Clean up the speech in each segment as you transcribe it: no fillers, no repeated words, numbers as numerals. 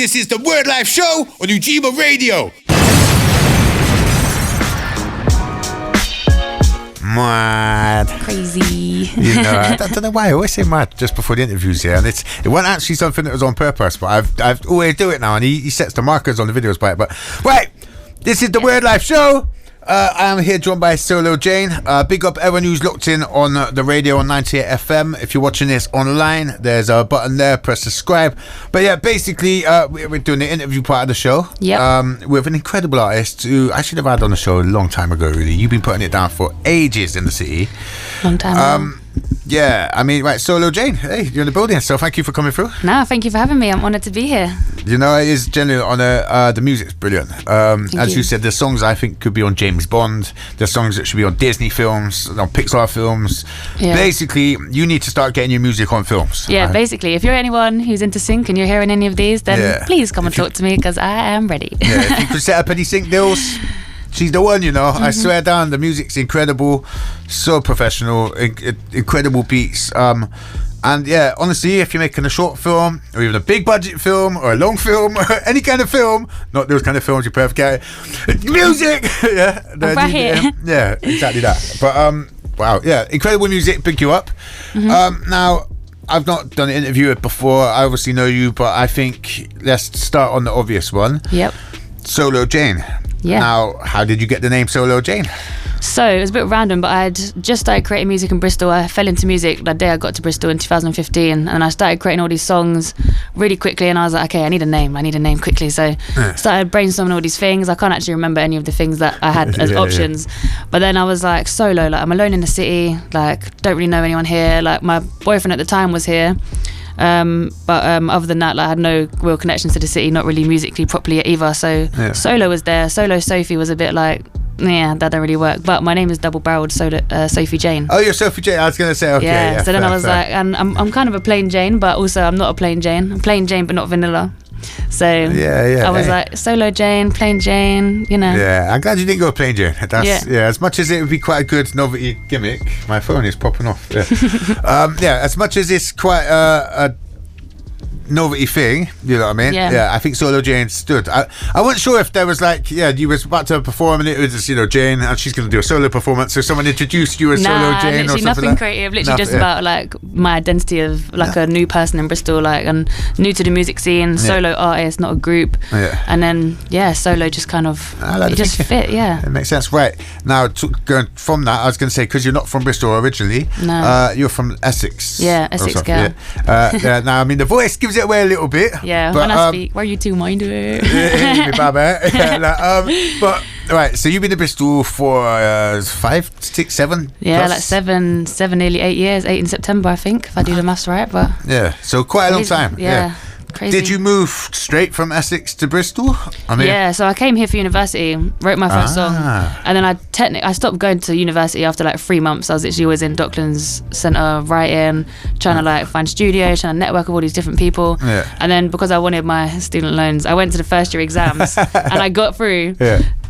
This is the Wordlife show on Ujima Radio. Mad. Crazy. You know, I don't know why I always say mad just before the interviews here, and it wasn't actually something that was on purpose, but I've always do it now, and he sets the markers on the videos by it. But right, this is the Wordlife show. I am here joined by Solo Jane. Big up everyone who's looked in on the radio on 98 FM. If you're watching this online, there's a button there, press subscribe. But yeah, basically we're doing the interview part of the show. With an incredible artist who I should have had on the show a long time ago, really. You've been putting it down for ages in the city. Long time ago. Yeah, I mean, right, Solo Jane, hey, you're in the building, so thank you for coming through. No, thank you for having me. I'm honoured to be here. You know, it is genuinely an honour. The music's brilliant. As you said, there's songs I think could be on James Bond. There's songs that should be on Disney films, on Pixar films. Yeah. Basically, you need to start getting your music on films. Yeah, basically, if you're anyone who's into sync and you're hearing any of these, then please come and talk to me, because I am ready. Yeah, if you could set up any sync deals, she's the one, you know. I swear down, the music's incredible, so professional, incredible beats. And yeah, honestly, if you're making a short film or even a big budget film or a long film or any kind of film, not those kind of films you perfect guy, music. Yeah, right here. Yeah, exactly that. But wow, yeah, incredible music, pick you up. Now, I've not done an interview before. I obviously know you, but I think let's start on the obvious one. Yep. Solo Jane. Yeah. Now, how did you get the name Solo Jane? So it was a bit random, but I'd just started creating music in Bristol. I fell into music that day I got to Bristol in 2015, and I started creating all these songs really quickly, and I was like, okay, I need a name quickly. So started brainstorming all these things. I can't actually remember any of the things that I had as options. But then I was like, solo, like I'm alone in the city, like don't really know anyone here. Like my boyfriend at the time was here. But other than that, like, I had no real connections to the city, not really musically properly either. So Solo was there. Solo Sophie was a bit like, yeah, that don't really work. But my name is double-barreled Sophie Jane. Oh, you're Sophie Jane. I was going to say, okay. Yeah, so then I was like, and I'm kind of a plain Jane, but also I'm not a plain Jane. I'm plain Jane, but not vanilla. So I was like, Solo Jane, plain Jane, you know. Yeah, I'm glad you didn't go plain Jane. That's, as much as it would be quite a good novelty gimmick. My phone is popping off. Yeah, as much as it's quite a novelty thing, you know what I mean? Yeah, I think Solo Jane stood. I wasn't sure if there was like, you was about to perform and it was just, you know, Jane, and she's going to do a solo performance, so someone introduced you as Solo Jane or something nothing like creative, literally just about like my identity of like a new person in Bristol, like, and new to the music scene, solo artist, not a group. And then Solo just kind of it just fit. It makes sense. Right, now going from that, I was going to say, because you're not from Bristol originally, you're from Essex. Essex girl. Now I mean the voice gives it away a little bit. Yeah, but, when I speak, where are you two, mind it? But right, so you've been in Bristol for 5, 6, 7. Yeah, plus? like seven, nearly 8 years. 8 in September, I think, if I do the maths right. But so quite a long time. Yeah. Crazy. Did you move straight from Essex to Bristol? I mean, so I came here for university, wrote my first song, and then I stopped going to university after like 3 months. I was literally always in Docklands Centre writing, trying to like find studios, trying to network with all these different people. And then because I wanted my student loans, I went to the first year exams and I got through.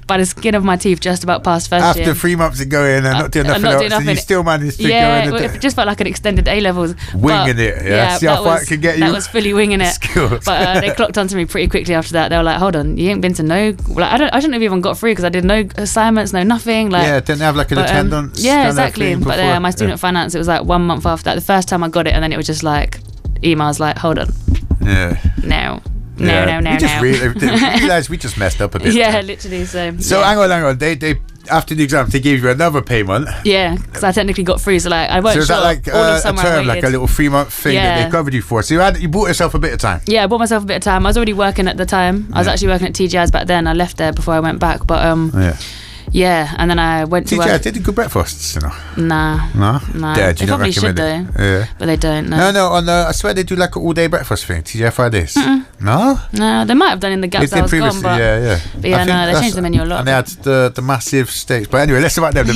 By the skin of my teeth, just about past first year. After 3 months of going and not doing nothing else, and you still managed to go in. It just felt like an extended A-levels. Winging it, see how far it can get you. That was fully winging it. Skills. But they clocked onto me pretty quickly after that. They were like, hold on, you ain't been to no... Like, I shouldn't have even got through because I did no assignments, no nothing. Like, didn't have like an attendance. Exactly. But my student finance, it was like 1 month after that. The first time I got it, and then it was just like, emails like, hold on. No. We just realised we just messed up a bit. Literally. So hang on. They after the exams they gave you another payment. Yeah, because I technically got through. So like I weren't sure. So is that like all of summer a term, like a little 3 month thing that they covered you for? So you bought yourself a bit of time. Yeah, I bought myself a bit of time. I was already working at the time. I was actually working at TGI's back then. I left there before I went back, but and then I went to TGI did good breakfasts, you know. Nah. They probably should though. But they don't. No. I swear they do like an all day breakfast thing. TGI Fridays. No, they might have done in the gaps I was gone, but But they changed the menu a lot. And they had the massive steaks. But anyway, let's about them.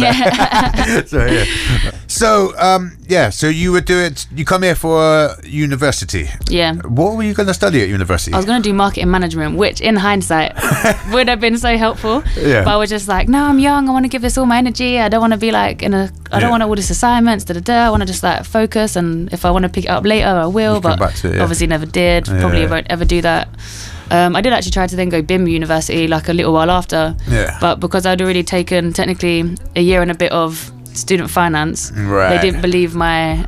So you would do it. You come here for university. Yeah. What were you going to study at university? I was going to do marketing management, which in hindsight would have been so helpful. But I was just like, no, I'm young. I want to give this all my energy. I don't want to be like I don't want all these assignments. I want to just like focus. And if I want to pick it up later, I will. But obviously never did. Probably won't ever do that. I did actually try to then go BIM University like a little while after. Yeah. But because I'd already taken technically a year and a bit of student finance, they didn't believe my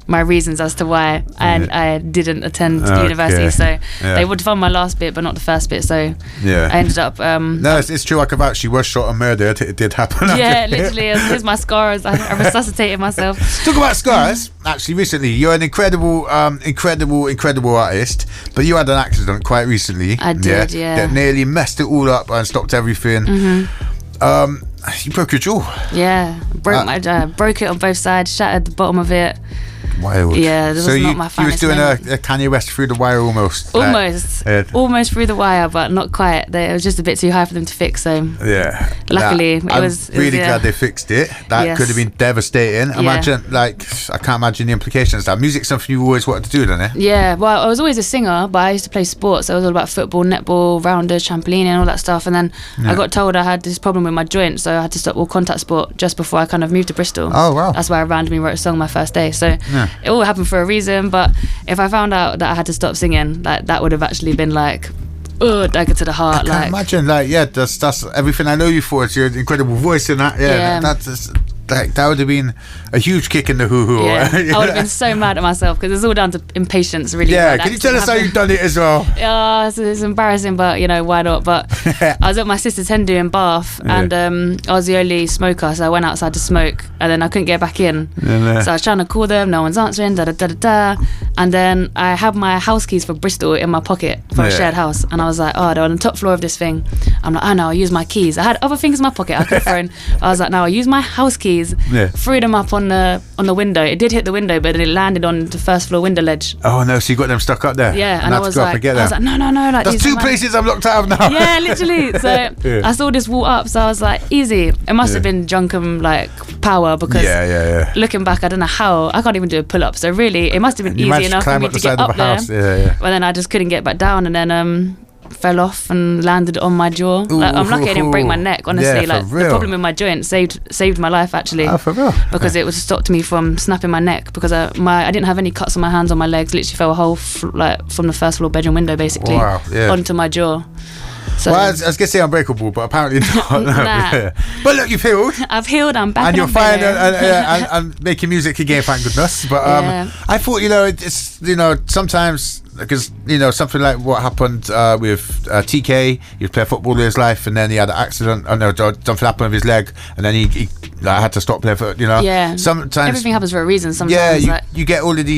my reasons as to why I didn't attend university. So they would fund my last bit but not the first bit, so I ended up no, it's true. Like, about she was shot and murdered. It did happen. Literally, here's my scars. I resuscitated myself. Talk about scars. Actually, recently, you're an incredible artist, but you had an accident quite recently. I did, that nearly messed it all up and stopped everything. You broke your jaw. Broke it on both sides, shattered the bottom of it. Wild. Yeah, this was not my finest you was doing moment. a Kanye West through the wire almost. Almost through the wire, but not quite. It was just a bit too high for them to fix. So luckily, I'm really glad they fixed it. That could have been devastating. Imagine, I can't imagine the implications. That music's something you always wanted to do, don't it? Yeah, well, I was always a singer, but I used to play sports. So it was all about football, netball, rounders, trampoline, and all that stuff. And then I got told I had this problem with my joint, so I had to stop all contact sport just before I kind of moved to Bristol. Oh wow! That's why I randomly wrote a song my first day. So it all happened for a reason. But if I found out that I had to stop singing, that would have actually been dagger to the heart. I can't imagine. That's everything I know you for. It's your incredible voice and that. That would have been a huge kick in the hoo-hoo. Yeah. I would have been so mad at myself because it's all down to impatience, really. Yeah, can you tell us how you've done it as well? Yeah, it's embarrassing, but why not? But I was at my sister's hen do in Bath, and I was the only smoker, so I went outside to smoke, and then I couldn't get back in. So I was trying to call them, no one's answering, da-da-da-da-da. And then I had my house keys for Bristol in my pocket for a shared house, and I was like, they're on the top floor of this thing. I'm like, no, I'll use my keys. I had other things in my pocket I could have thrown. I was like, no, I'll use my house keys. Threw them up on the window. It did hit the window, but then it landed on the first floor window ledge. Oh no! So you got them stuck up there? Yeah, and I was like, no. Like, that's two places I'm locked out of now. Yeah, literally. So I saw this wall up, so I was like, easy. It must have been drunken power because looking back, I don't know how. I can't even do a pull up. So really, it must have been easy enough for me to get up there. But then I just couldn't get back down, and then fell off and landed on my jaw. I'm lucky I didn't break my neck, honestly. The problem with my joint saved my life, actually. For real? Because it stopped me from snapping my neck, because I didn't have any cuts on my hands or my legs. Literally fell a hole from the first floor bedroom window basically onto my jaw. So, well, I was going to say unbreakable, but apparently not. Nah. But look, you've healed. I've healed. I'm back. And you're fine and making music again, thank goodness. But I thought, it's sometimes, because something like what happened with TK, he was playing football all his life, and then he had an accident. Something happened with his leg, and then he had to stop playing football. Sometimes everything happens for a reason. Sometimes you get all of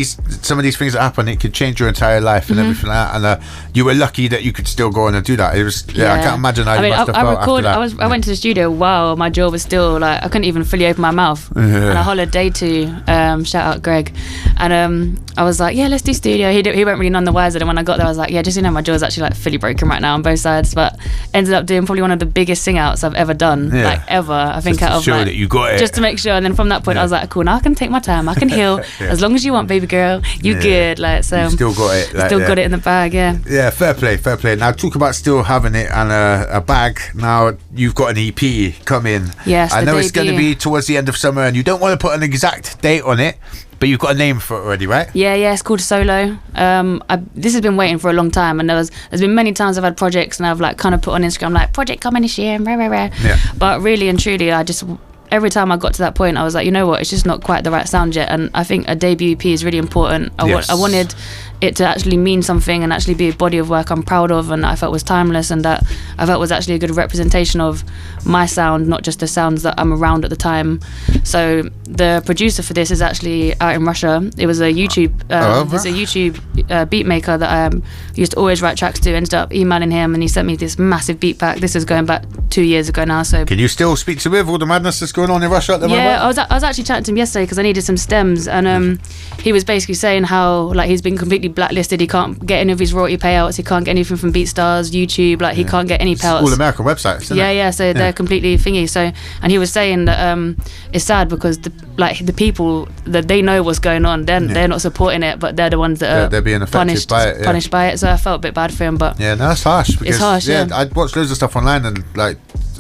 some of these things that happen. It could change your entire life and everything like that. And you were lucky that you could still go on and do that. It was I can't imagine how you must have felt after that. I went to the studio while my jaw was still I couldn't even fully open my mouth. And I hollered day to shout out Greg, and I was like, let's do studio. He went really none the wiser. And when I got there, I was like, just my jaw's actually fully broken right now on both sides. But ended up doing probably one of the biggest sing outs I've ever done, ever. I think just to show that you got it, just to make sure. And then from that point, I was like, cool. Now I can take my time. I can heal as long as you want, baby girl. You good? So you still got it. Still got it in the bag. Yeah, fair play. Now talk about still having it and a bag. Now you've got an EP coming. Yes, I know it's going to be towards the end of summer, and you don't want to put an exact date on it, but you've got a name for it already, right? Yeah, it's called Solo. This has been waiting for a long time, and there's been many times I've had projects and I've kind of put on Instagram project coming this year, but really and truly, every time I got to that point, I was like, you know what, it's just not quite the right sound yet. And I think a debut EP is really important. I wanted it to actually mean something and actually be a body of work I'm proud of, and I felt was timeless, and that I felt was actually a good representation of my sound, not just the sounds that I'm around at the time. So the producer for this is actually out in Russia. It was a YouTube beat maker that I used to always write tracks to. Ended up emailing him, and he sent me this massive beat pack. This is going back 2 years ago now. So can you still speak to him with all the madness that's going on in Russia at the moment? Yeah, I was actually chatting to him yesterday because I needed some stems, and he was basically saying how he's been completely blacklisted. He can't get any of his royalty payouts. He can't get anything from BeatStars, YouTube. He can't get any payouts. All American websites, isn't it? So they're completely thingy. So, and he was saying that it's sad because the people that they know what's going on, they're not supporting it, but they're the ones that they're being affected punished by it. So I felt a bit bad for him, but that's harsh. Because, it's harsh. I watched loads of stuff online, and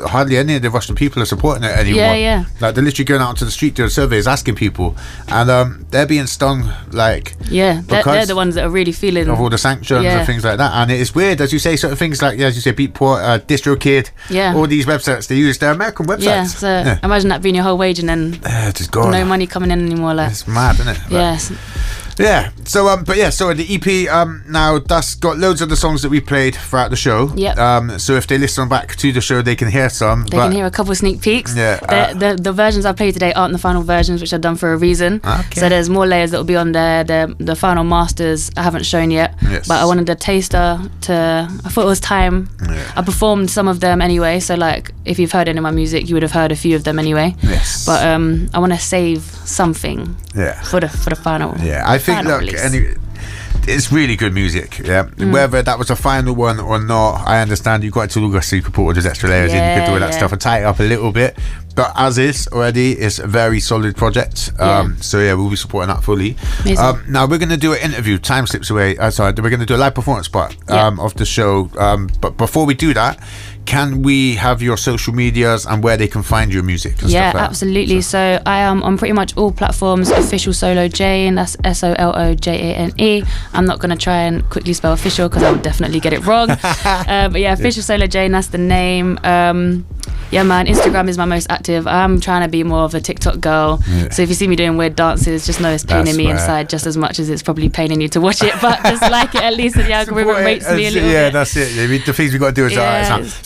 hardly any of the Russian people are supporting it anymore. Yeah. Like they're literally going out onto the street doing surveys, asking people, and they're being stung. Like they're the ones that are really feeling of all the sanctions and things like that. And it's weird, as you say, sort of things like as you say, Beatport, DistroKid, all these websites they use, they're American websites. Yeah, so imagine that being your whole wage and then just gone. No money coming in anymore. Like it's mad, isn't it? Yes. Yeah. So so the EP now that's got loads of the songs that we played throughout the show. Yep. So if they listen back to the show, they can hear some. They can hear a couple of sneak peeks. Yeah. The versions I played today aren't the final versions, which I've done for a reason. Okay. So there's more layers that will be on there. The final masters I haven't shown yet. Yes. But I wanted a taster I thought it was time. Yeah. I performed some of them anyway. So like if you've heard any of my music, you would have heard a few of them anyway. Yes. But I want to save something. Yeah. For the final. Yeah. I think it's really good music, whether that was a final one or not. I understand you got it to look so you could put all those extra layers in, you could do all that stuff and tie it up a little bit, but as is already, it's a very solid project. So we'll be supporting that fully. Now we're going to do an interview, time slips away, we're going to do a live performance part of the show, but before we do that, can we have your social medias and where they can find your music and stuff like absolutely that? So I am on pretty much all platforms. Official Solo Jane, that's SOLOJANE. I'm not going to try and quickly spell official because I would definitely get it wrong. But Official Solo Jane, that's the name. Man, Instagram is my most active. I'm trying to be more of a TikTok girl. So if you see me doing weird dances, just know it's paining me inside just as much as it's probably paining you to watch it. But just like it, at least the algorithm rates me a little bit. Yeah, that's it. I mean, the things we got to do is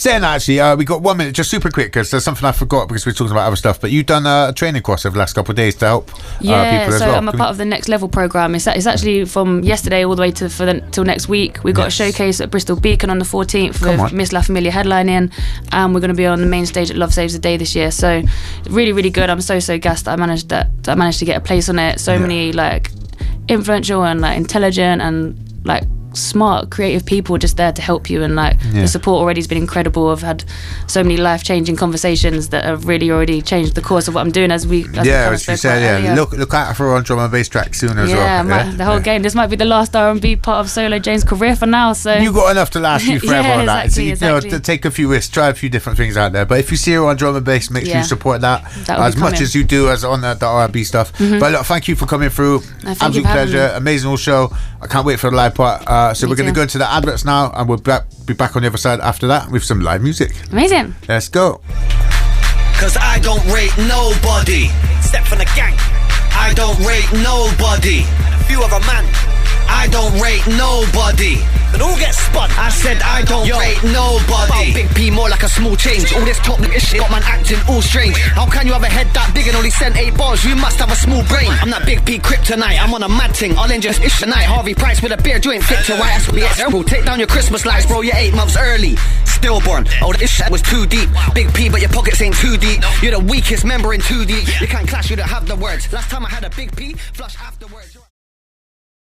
saying that, actually, we got 1 minute, just super quick, because there's something I forgot because we're talking about other stuff. But you've done a training course over the last couple of days to help people as well. I'm a part of the Next Level program. It's actually from yesterday all the way till next week. We've got a showcase at Bristol Beacon on the 14th with Miss La Familia headlining, and we're going to be on the main stage at Love Saves the Day this year. So really, really good. I'm so gassed that I managed to get a place on it. So many like influential and like intelligent and like smart, creative people just there to help you, and like the support already has been incredible. I've had so many life-changing conversations that have really already changed the course of what I'm doing as you said. Look out for her on drum and bass track soon as well. The whole game. This might be the last R&B part of Solo Jane's career for now. So you got enough to last you forever on that. Exactly. So take a few risks, try a few different things out there. But if you see her on drum and bass, make sure you support that as much as you do as on the R&B stuff. But look, thank you for coming through. Absolute pleasure. Amazing show. I can't wait for the live part. So we're going to go into the adverts now, and we'll be back on the other side after that with some live music. Amazing. Let's go. Cause I don't rate nobody. Step from the gang. I don't rate nobody. A few of a man. I don't rate nobody. It all gets spun. I said I don't rate nobody. Big P more like a small change. All this top shit got man acting all strange. How can you have a head that big and only send 8 bars? You must have a small brain. I'm that Big P kryptonite. I'm on a mad thing. I'll end just ish tonight. Harvey Price with a beer joint fit to white ass BS. We'll take down your Christmas lights, bro. You're 8 months early. Stillborn. Oh, this shit was too deep. Big P, but your pockets ain't too deep. You're the weakest member in 2D. You can't clash, you don't have the words. Last time I had a Big P, flush afterwards.